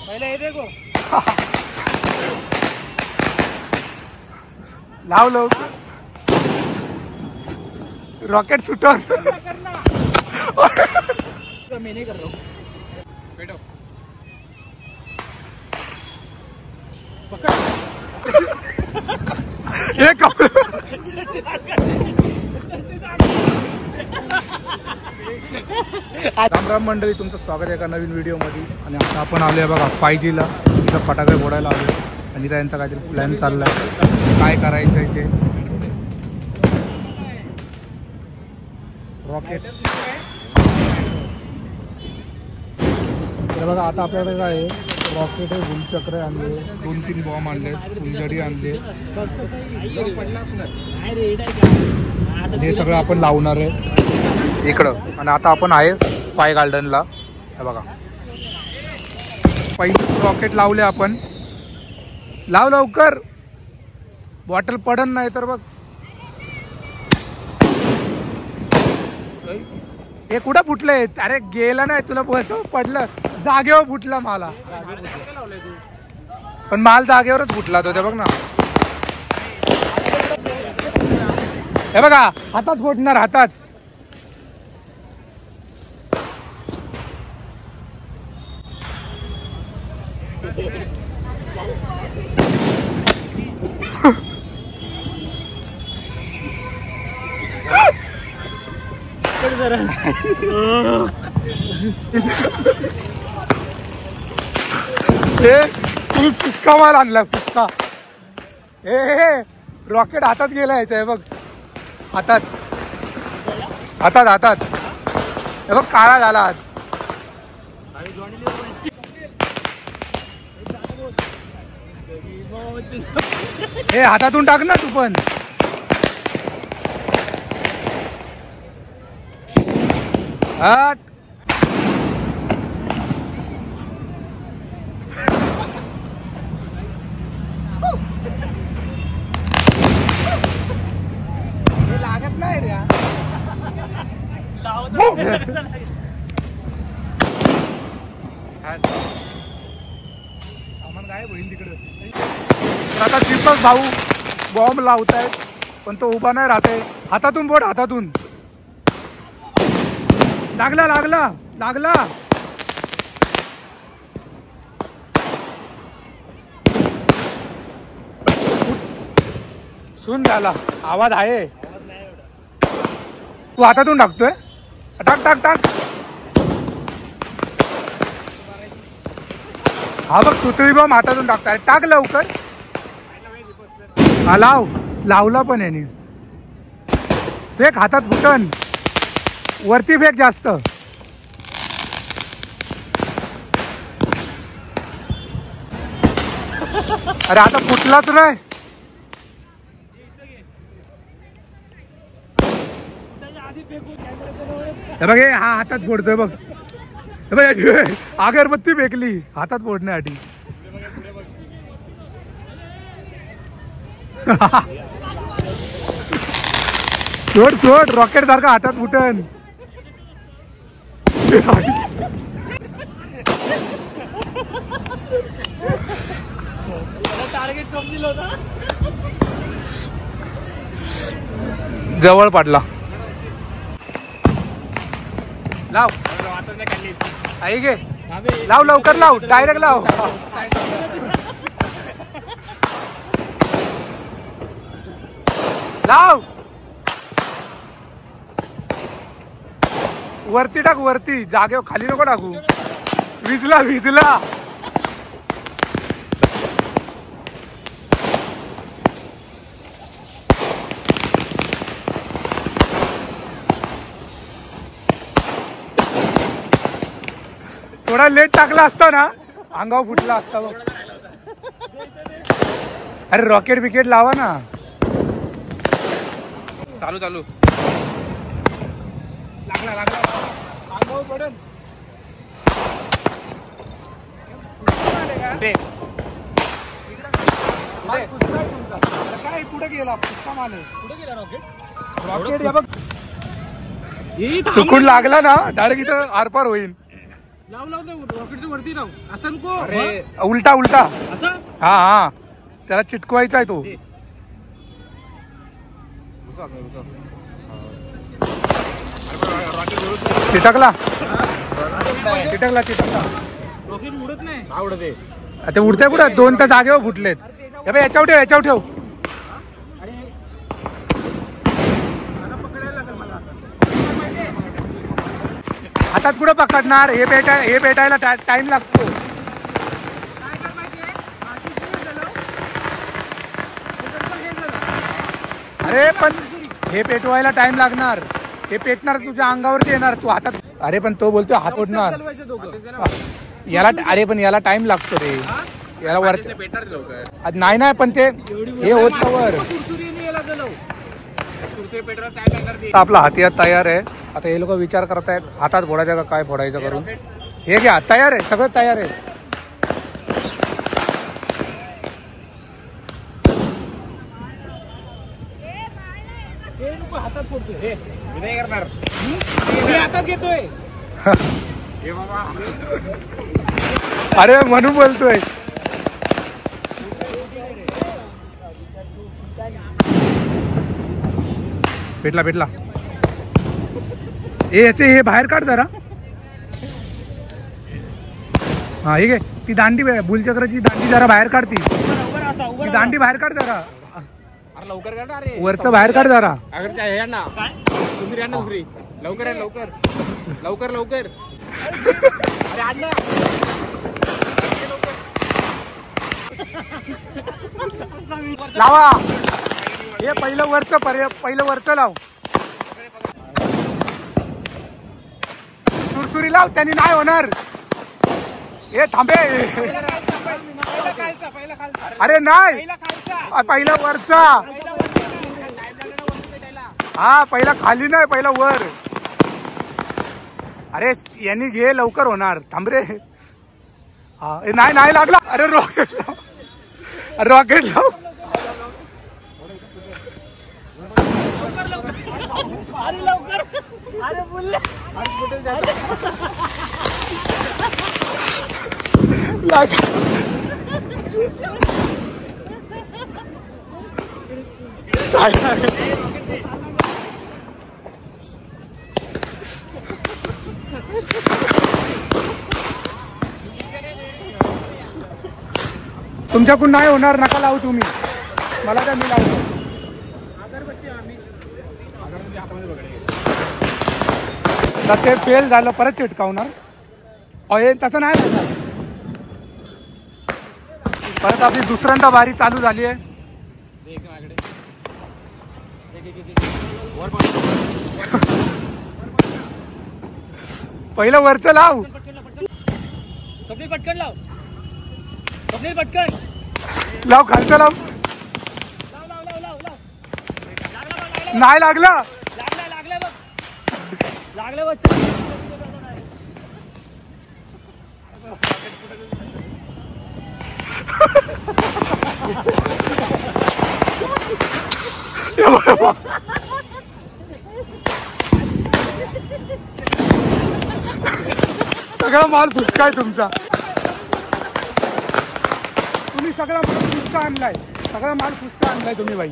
पहिले हे देखो लाव लो रॉकेट शूटर मैं नहीं कर रहा हूँ बैठो राम राम मंडळी, तुमचं स्वागत आहे एका नवीन व्हिडिओ मध्ये. आणि आता आपण आलो आहे बघा 5G ला. इथं फटाके फोडायला आलो आणि त्यांचा काहीतरी प्लॅन चाललाय, काय करायचं आहे ते. रॉकेट बघा. आता आपल्याकडे काय आहे, रॉकेट आहे, गुलचक्र आणले, 2-3 बॉम्ब आणले, फुलझडी आणले. हे सगळं आपण लावणार आहे इकडं. आणि आता आपण आहे स्पाय गार्डनला. हे बघा, पहिले रॉकेट लावले आपण. लाव लवकर, बॉटल पडन नाही तर बघ. हे कुठं फुटलंय? अरे गेलं नाही, तुला बोलतो पडलं, जागेवर फुटला मला. पण माल जागेवरच फुटला तो, ते बघ ना. हे बघा, हातात फोडणार, हातात. तुम्ही फुसका माल आणला, फुसका. हे रॉकेट हातात गेला याच्या. हे बघ, हातात हातात हातात. हे बघ, काळा झाला हात. हे हातातून टाक ना तू पण. हट. हे लागत नाही रे. सामान काय होईल तिकडं. आता दीपक भाऊ बॉम्ब लावतायत, पण तो उभा नाही राहते. हातातून बोट, हातातून. लागला लागला लागला. सुन झाला, आवाज आहे. तू हातातून टाकतोय. टाक टाक टाक. हा बघ, सुतळी बॉम्ब हातातून टाकताय. टाक लवकर. हा लाव. लावला पण याने. फेक, हातात फुटन. वरती फेक जास्त. अरे आता फुटलाच नाही. हे बघ, हे हा हातात फोडतोय बघ. हे बघ, अगरबत्ती फेकली हातात फोडण्यासाठी. सोड सोड, रॉकेट सारखा हातात फुटन. टार्गेट समजलं होता. जवळ पडला. लाव. आई गे, लाव लवकर, लाव डायरेक्ट लाव. लाव. वरती टाक, वरती. जागेवर खाली नको टाकू. विजला विजला. थोडा लेट टाकला असता ना, अंगावर फुटला असता बघ. अरे रॉकेट बिकेट लावा ना. चालू चालू. लागला लागला, अंगावर पडन. काय पुढे गेला, पुष्पा माल. कुठे गेला रॉकेट? रॉकेट बघ. चुकून लागला ना डायरेक्ट इथं आरपार होईल. लाव लाव रॉकेटच्या वरती लाव. असं नको. उलटा उलटा. असं हा हा त्याला चिटकवायचा आहे तो. चिटकला चिटकला चिटकला. रॉकेट उडत नाही. आवडते ते उडते कुठं 2 तर जागेवर फुटलेत. हे बघ याच्यावर ठेव याच्यावर ठेव. हातात कुठं पकडणार. हे पेटायला टाइम लागतो. अरे पण हे पेटवायला टाइम लागणार. हे पेटणार तुझ्या अंगावरती येणार तू हातात. अरे पण तो बोलतोय हात ओढणार याला. अरे पण याला टाइम लागतो रे. याला वर नाही नाही पण ते हे होत वर. आपला हातियार तयार आहे. आता हे लोक विचार करतायत हातात फोडायचं का काय फोडायचं करून. हे घ्या तयार आहे सगळं तयार आहे. हातात फोडतोय. नाही करणार. हातात घेतोय. अरे म्हणून बोलतोय. पेटला पेटला. याचे हे बाहेर काढ जरा. हा ठीक आहे. ती दांडी बुलचक्राची दांडी जरा बाहेर काढ. ती दांडी बाहेर काढ जरा. लवकर कर ना रे. वरचं बाहेर काढ जरा. दुसरी लवकर लवकर लवकर लवकर. लावा. हे पहिलं वरचं लाव. सुरसुरी लाव त्यांनी नाही होणार. हे थांबे. अरे नाही पहिला वरचा. हा पहिला खाली नाही पहिला वर. अरे यांनी घे लवकर होणार. थांब रे. हा नाही नाही लागला. अरे रॉकेट लाव. रॉकेट लाव. तुमच्याकडून नाही होणार. नका लावू तुम्ही. मला काय मी लावतो. तर ते फेल झालं परत चिटकावणार. हे तसं नाही होणार. परत आपली दुसऱ्यांदा बारी चालू झाली आहे. पहिलं वरचं लाव. पटकन लाव. पटकन लाव खालचं लाव. नाही लागला. लागलं सगळा माल फुसका आहे तुमचा. तुम्ही सगळा माल फुसका आणलाय. सगळा माल फुसका आणलाय तुम्ही बाई.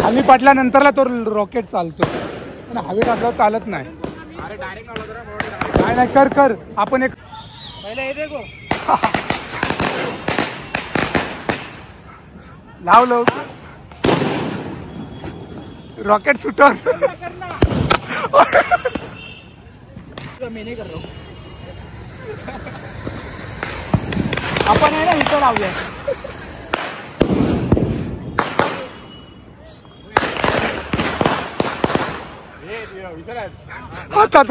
खाली पडल्यानंतरला तो रॉकेट चालतो पण हवेत असल्यावर चालत नाही. नाही नाही कर कर. आपण एक लाव रॉकेट सुटन. मैं नहीं कर रहा हूँ. अपन है ना इधर लावूया.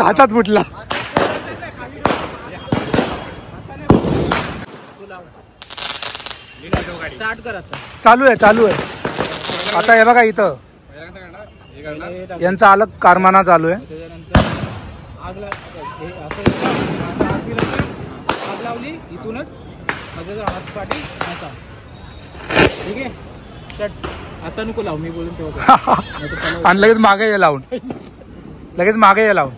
हातात फुटला. चालू आहे. आता हे बघा इथं यांचा अलग कारमाना चालू आहे. आग लावली इथूनच हात पाठी असा. ठीक आहे. आता नको लाव, मी बोलून तेव्हा आणि लगेच मागे ये लावून, लगेच मागे ये लावून.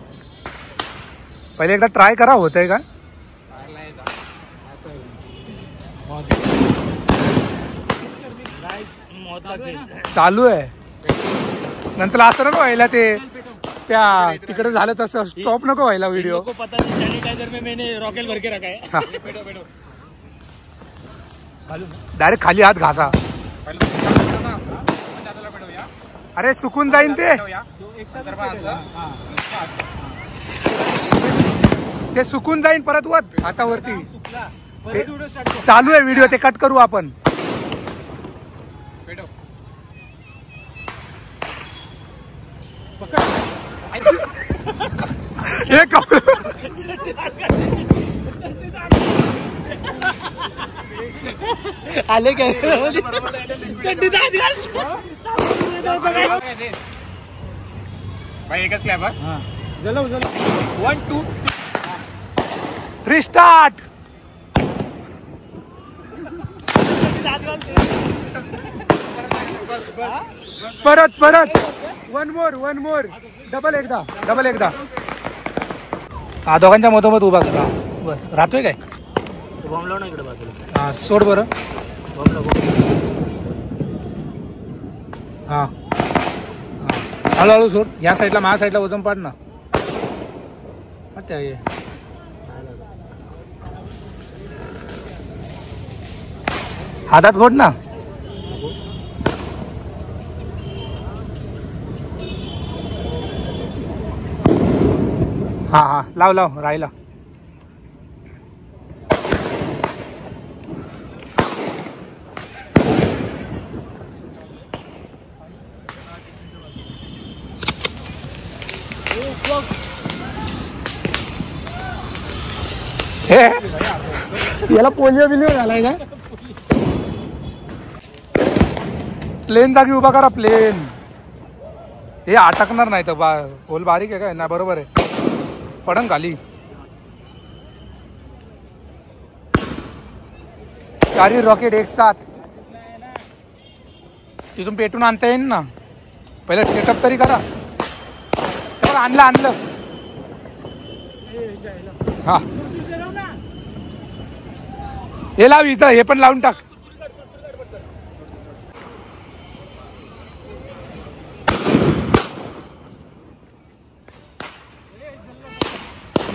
पहिले एकदा ट्राय करा होतंय का. चालू आहे नंतर असं नको व्हायला, ते त्या तिकडे झालं तसं स्टॉप नको व्हायला व्हिडिओ. पता नहीं सैनिटाइजर में मैंने रॉकेल भर के रखा है. डायरेक्ट खाली हात घासा. अरे सुकून जाईन ते सुकून जाईन परत वर हातावरती. चालू आहे व्हिडिओ, ते कट करू आपण. एक आले काय भाई एकच क्लॅप. जलव 1 2 रिस्टार्ट. परत परत वन मोर डबल एकदा. हा दोघांच्या मधोमध उभा करा बस. राहतोय काय. बॉम्ब लाव ना इकडे बाजूला. हा सोड बरं. हा हळूहळू सोड. या साईडला माझ्या साईडला वजन पाड ना. अच्छा हातात घोट ना. हा लाव राहिला. याला पोलिओ बिलिओ झालाय का. प्लेन जागी उभा करा. प्लेन हे अटकणार नाही तर होल बारीक आहे काय ना. बरोबर आहे पडन खाली. 4 रॉकेट एक साथ तिथून पेटून आणता येईल ना. पहिलं सेटअप तरी करा. आणलं हा हे लाव इथं. हे पण लावून टाक.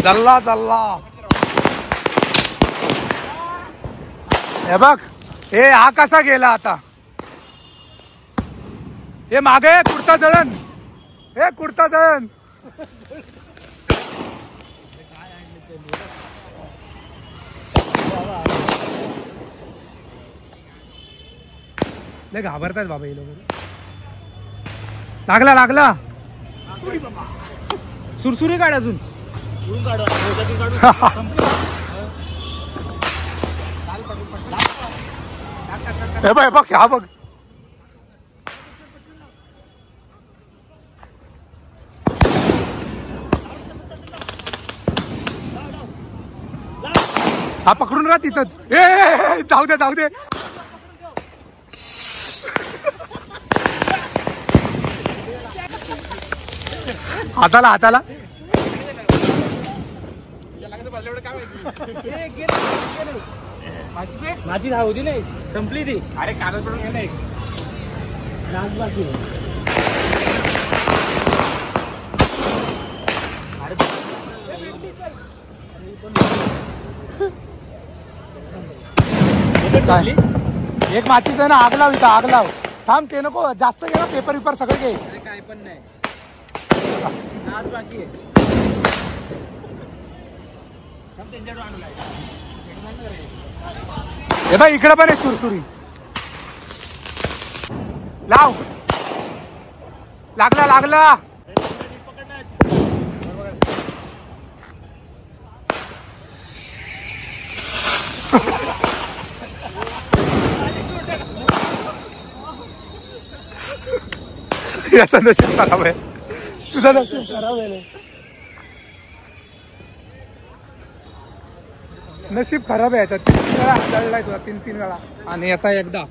जल्ला हे बघ. हे हा कसा गेला आता. हे मागे कुर्ता जळण. हे कुर्ता जळण. लय घाबरतात बाबा हे लोक. लागला सुरसुरी काढ अजून. हे बघ ह्या बघ. हा पकडून राहा तिथंच. ए जाऊ दे. हाताला माझी धाव होती नाही. संपली ती. अरे कागद पडून घे ना एक. बाकी एक माचीच आहे ना. आग लाव. थांब ते नको जास्त घे ना. पेपर सगळं घे. काय पण नाही. आज बाकी आहे. हे बघ इकडे पण आहे सुरसुरी. लाव. लागला. याचा नशीब खराब आहे. तुझा नशीब खराब आहे. नशीब खराब आहे याचा. 3 वेळा जळलाय तुला. 3 वेळा. आणि याचा एकदा.